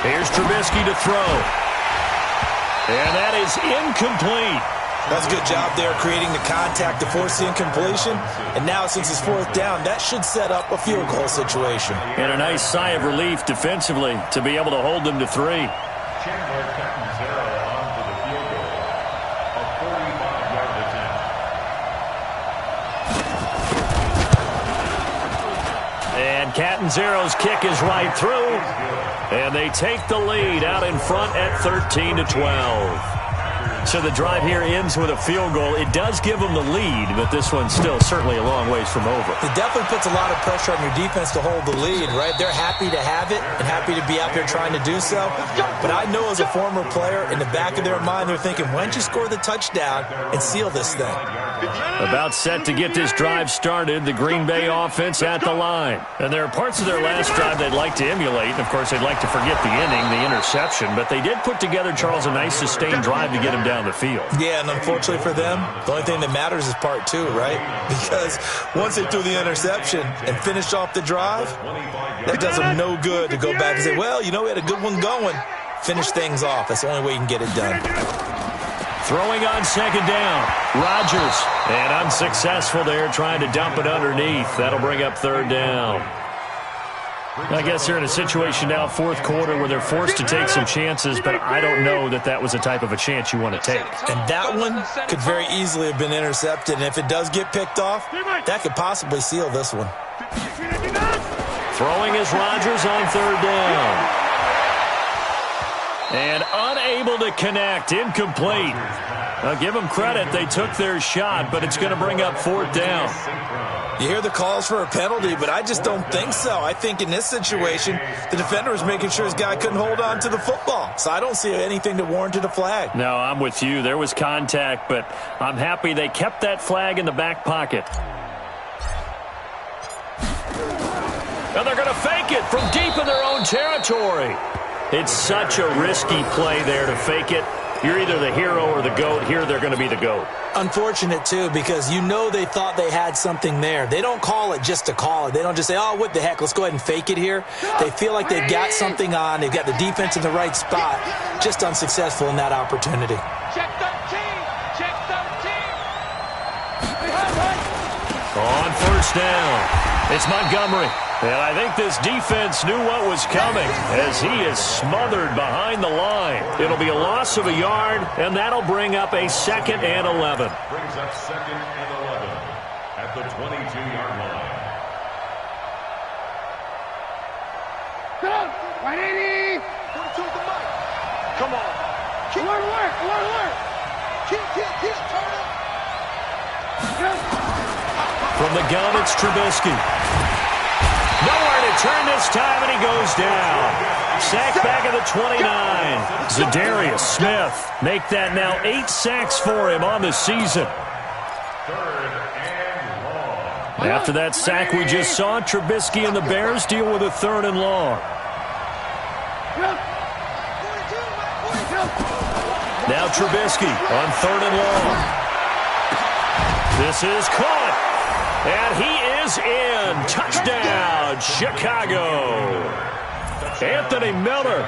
Speaker 1: Here's Trubisky to throw. And that is incomplete.
Speaker 2: That's a good job there creating the contact to force the incompletion. And now since it's 4th down, that should set up a field goal situation.
Speaker 1: And a nice sigh of relief defensively to be able to hold them to 3. And Catanzaro's kick is right through. And they take the lead out in front at 13-12. So the drive here ends with a field goal. It does give them the lead, but this one's still certainly a long ways from over.
Speaker 2: It definitely puts a lot of pressure on your defense to hold the lead, right? They're happy to have it and happy to be out there trying to do so. But I know as a former player, in the back of their mind, they're thinking, why don't you score the touchdown and seal this thing?
Speaker 1: About set to get this drive started, the Green Bay offense at the line. And there are parts of their last drive they'd like to emulate. And, of course, they'd like to forget the inning, the interception. But they did put together, Charles, a nice sustained drive to get him down the field.
Speaker 2: Yeah, and unfortunately for them, the only thing that matters is part 2, right? Because once they threw the interception and finished off the drive, that does them no good to go back and say, well, you know, we had a good one going. Finish things off. That's the only way you can get it done.
Speaker 1: Throwing on 2nd down, Rodgers. And unsuccessful there, trying to dump it underneath. That'll bring up 3rd down. I guess they're in a situation now, 4th quarter, where they're forced to take some chances, but I don't know that that was the type of a chance you want to take.
Speaker 2: And that one could very easily have been intercepted, and if it does get picked off, that could possibly seal this one.
Speaker 1: Throwing is Rodgers on 3rd down. And unable to connect, incomplete. Now, give them credit, they took their shot, but it's going to bring up 4th down.
Speaker 2: You hear the calls for a penalty, but I just don't think so. I think in this situation, the defender was making sure his guy couldn't hold on to the football. So I don't see anything that warranted a flag.
Speaker 1: No, I'm with you. There was contact, but I'm happy they kept that flag in the back pocket. And they're going to fake it from deep in their own territory. It's such a risky play there to fake it. You're either the hero or the GOAT. Here they're going to be the GOAT.
Speaker 2: Unfortunate, too, because you know they thought they had something there. They don't call it just to call it. They don't just say, oh, what the heck, let's go ahead and fake it here. They feel like they've got something on. They've got the defense in the right spot. Just unsuccessful in that opportunity.
Speaker 6: Check 13. Check 13.
Speaker 1: On first down, it's Montgomery. And I think this defense knew what was coming as he is smothered behind the line. It'll be a loss of a yard, and that'll bring up a 2nd and 11.
Speaker 4: Brings up 2nd and 11 at the 22-yard line.
Speaker 3: Go! 180! Come on. Alert! Keep, turn up!
Speaker 1: From the gun, it's Trubisky. Nowhere to turn this time, and he goes down. Sacked back at the 29. Zadarius Smith make that now 8 sacks for him on the season.
Speaker 4: 3rd and long.
Speaker 1: After that sack we just saw, Trubisky and the Bears deal with a 3rd and long. Now Trubisky on 3rd and long. This is caught. And he is in. Touchdown, Chicago. Anthony Miller,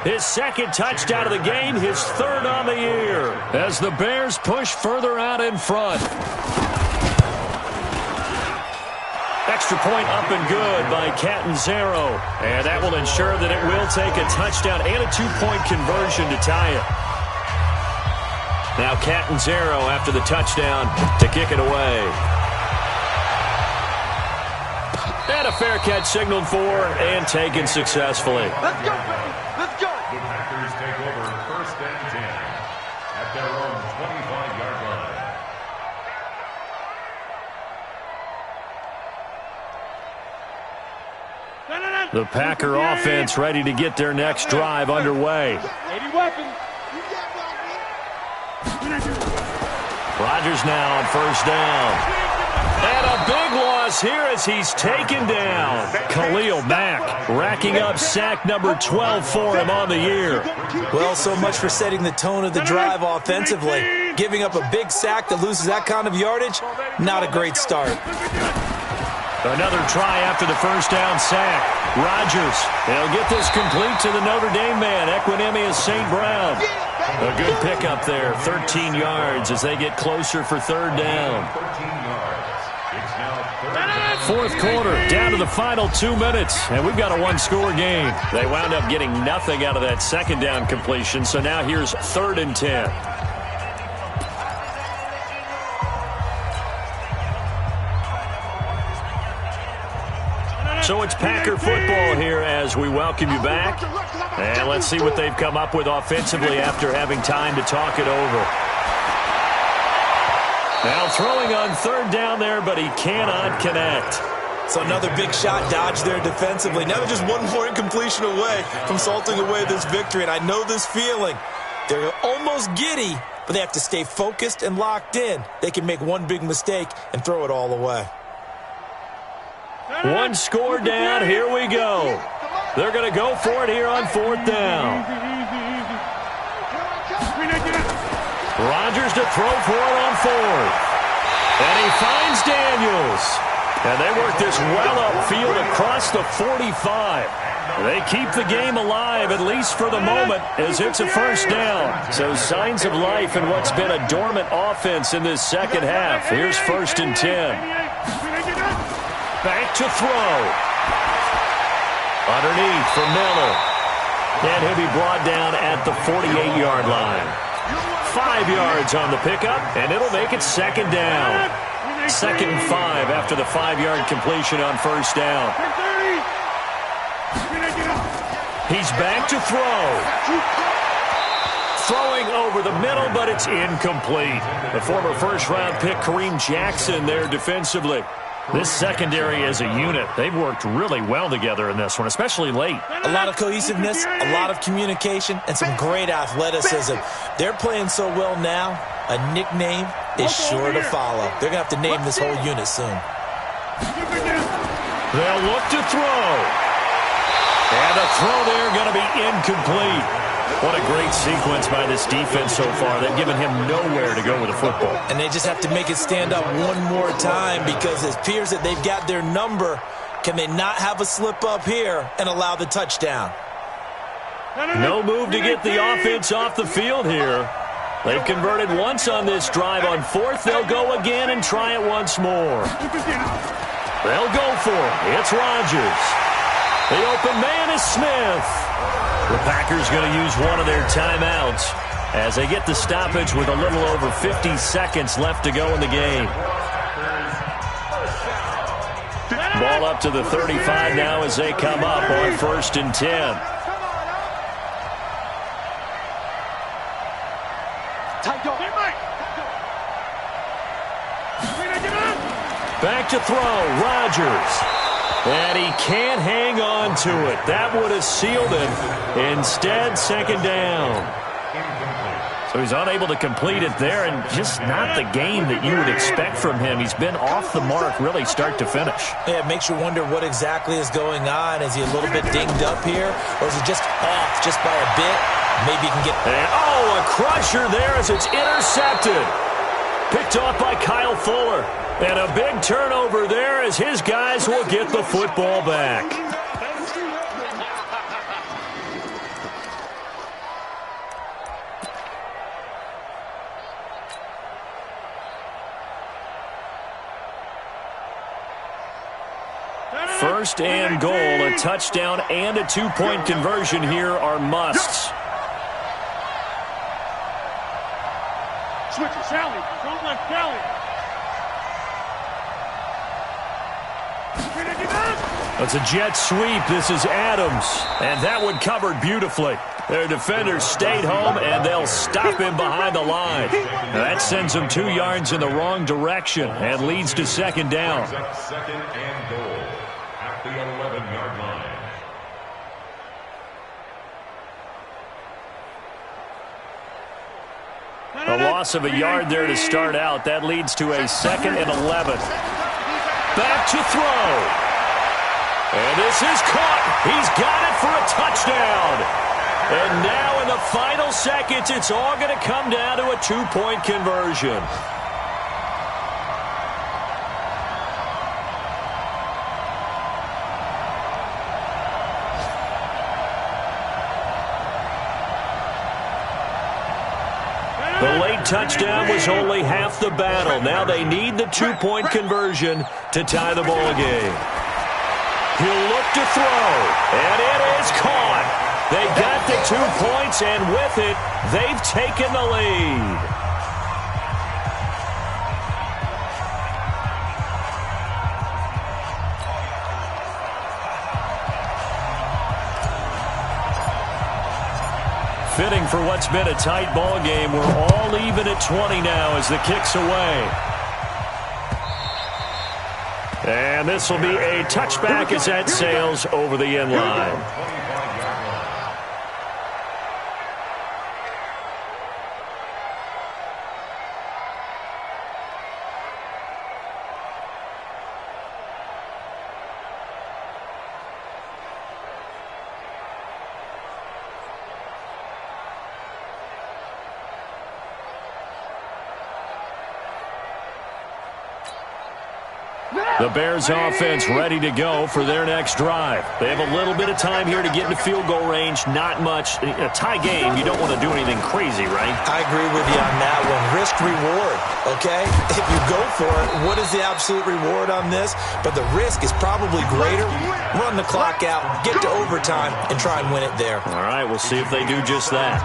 Speaker 1: his 2nd touchdown of the game, his 3rd on the year, as the Bears push further out in front. Extra point up and good by Catanzaro. And that will ensure that it will take a touchdown and a 2-point conversion to tie it. Now Catanzaro after the touchdown to kick it away. And a fair catch signaled for and taken successfully.
Speaker 3: Let's go, baby! Let's go!
Speaker 4: The Packers take over 1st and 10 at their own 25-yard line.
Speaker 1: The Packer offense ready to get their next drive underway.
Speaker 3: 80 weapons.
Speaker 1: Rodgers now on 1st down. And a big loss here as he's taken down. Khalil Mack racking up sack number 12 for him on the year.
Speaker 2: Well, so much for setting the tone of the drive offensively. Giving up a big sack that loses that kind of yardage, not a great start.
Speaker 1: Another try after the 1st down sack. Rodgers, he'll get this complete to the Notre Dame man, Equinemius St. Brown. A good pickup there, 13 yards as they get closer for 3rd down.
Speaker 4: 13 yards. It's now
Speaker 1: 4th quarter, down to the final 2 minutes, and we've got a 1-score game. They wound up getting nothing out of that 2nd down completion, so now here's 3rd and 10. So it's Packer football here as we welcome you back. And let's see what they've come up with offensively after having time to talk it over. Now throwing on 3rd down there, but he cannot connect.
Speaker 2: So another big shot dodged there defensively. Now they're just one more incompletion away from salting away this victory. And I know this feeling. They're almost giddy, but they have to stay focused and locked in. They can make one big mistake and throw it all away.
Speaker 1: 1 score down, here we go. They're going to go for it here on 4th down. Rodgers to throw for it on 4th. And he finds Daniels. And they work this well upfield across the 45. They keep the game alive, at least for the moment, as it's a 1st down. So signs of life in what's been a dormant offense in this 2nd half. Here's 1st and 10. Back to throw. Underneath for Miller. And he'll be brought down at the 48-yard line. 5 yards on the pickup, and it'll make it 2nd down. 2nd and 5 after the 5-yard completion on 1st down. He's back to throw. Throwing over the middle, but it's incomplete. The former 1st-round pick, Kareem Jackson, there defensively. This secondary as a unit, they've worked really well together in this one, especially late.
Speaker 2: A lot of cohesiveness, a lot of communication, and some great athleticism. They're playing so well now, a nickname is sure to follow. They're going to have to name this whole unit soon.
Speaker 1: They'll look to throw. And the throw there going to be incomplete. What a great sequence by this defense so far. They've given him nowhere to go with the football.
Speaker 2: And they just have to make it stand up one more time because it appears that they've got their number. Can they not have a slip up here and allow the touchdown?
Speaker 1: No move to get the offense off the field here. They've converted once on this drive. On fourth, they'll go again and try it once more. They'll go for it. It's Rodgers. The open man is Smith. The Packers going to use one of their timeouts as they get the stoppage with a little over 50 seconds left to go in the game. Ball up to the 35 now as they come up on 1st and 10. Back to throw, Rodgers. And he can't hang on to it. That would have sealed it. Instead, 2nd down. So he's unable to complete it there, and just not the game that you would expect from him. He's been off the mark really start to finish.
Speaker 2: Yeah, it makes you wonder what exactly is going on. Is he a little bit dinged up here, or is he just off just by a bit? Maybe he can get...
Speaker 1: And, a crusher there as it's intercepted. Picked off by Kyle Fuller. And a big turnover there as his guys will get the football back. First and goal, a touchdown and a 2-point conversion here are musts.
Speaker 3: Switch it, Sally. Don't let Sally.
Speaker 1: It's a jet sweep. This is Adams. And that one covered beautifully. Their defenders stayed home, and they'll stop him behind the line. Now that sends them 2 yards in the wrong direction and leads to 2nd down.
Speaker 4: 2nd and goal at the 11-yard line.
Speaker 1: A loss of a yard there to start out. That leads to a 2nd and 11. Back to throw. And this is caught. He's got it for a touchdown. And now in the final seconds, it's all going to come down to a 2-point conversion. The late touchdown was only half the battle. Now they need the 2-point conversion to tie the ball game. He'll look to throw, and it is caught. They got the 2 points, and with it, they've taken the lead. Fitting for what's been a tight ball game. We're all even at 20 now as the kick's away. And this will be a touchback as that sails over the end line. The Bears offense ready to go for their next drive. They have a little bit of time here to get into field goal range. Not much. In a tie game, you don't want to do anything crazy, right?
Speaker 2: I agree with you on that one. Risk reward, okay? If you go for it, what is the absolute reward on this? But the risk is probably greater. Run the clock out, get to overtime, and try and win it there.
Speaker 1: All right, we'll see if they do just that.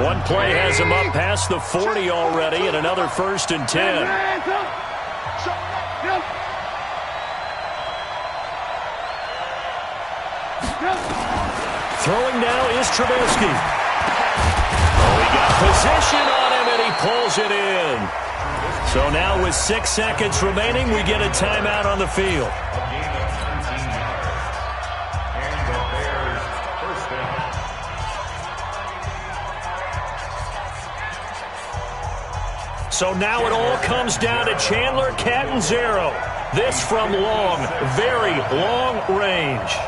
Speaker 1: One play has them up past the 40 already, and another 1st and 10. Throwing now is Trubisky. Oh, he got position on him, and he pulls it in. So now with 6 seconds remaining, we get a timeout on the field. So now it all comes down to Chandler Catanzaro. This from long, very long range.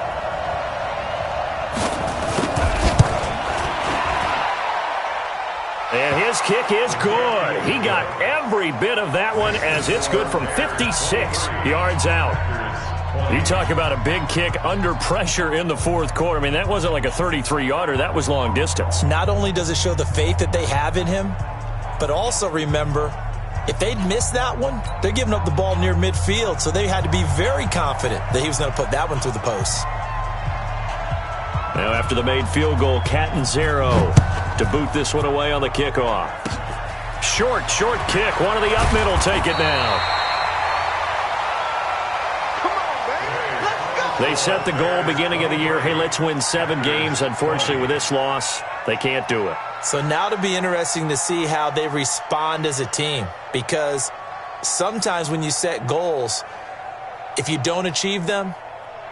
Speaker 1: And his kick is good. He got every bit of that one as it's good from 56 yards out. You talk about a big kick under pressure in the fourth quarter. I mean, that wasn't like a 33-yarder. That was long distance.
Speaker 2: Not only does it show the faith that they have in him, but also remember, if they'd missed that one, they're giving up the ball near midfield, so they had to be very confident that he was going to put that one through the post.
Speaker 1: Now after the made field goal, Catanzaro to boot this one away on the kickoff. Short kick. One of the up middle take it now. They set the goal beginning of the year. Hey, let's win 7 games. Unfortunately, with this loss, they can't do it.
Speaker 2: So now it'll be interesting to see how they respond as a team, because sometimes when you set goals, if you don't achieve them,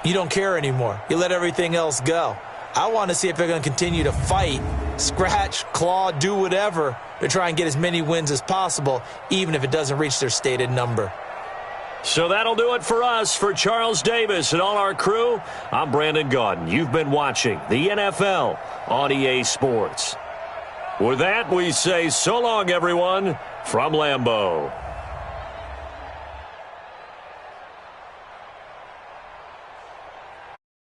Speaker 2: you don't care anymore. You let everything else go. I want to see if they're going to continue to fight, scratch, claw, do whatever to try and get as many wins as possible, even if it doesn't reach their stated number.
Speaker 1: So that'll do it for us. For Charles Davis and all our crew, I'm Brandon Gaudin. You've been watching the NFL on EA Sports. With that, we say so long, everyone, from Lambeau.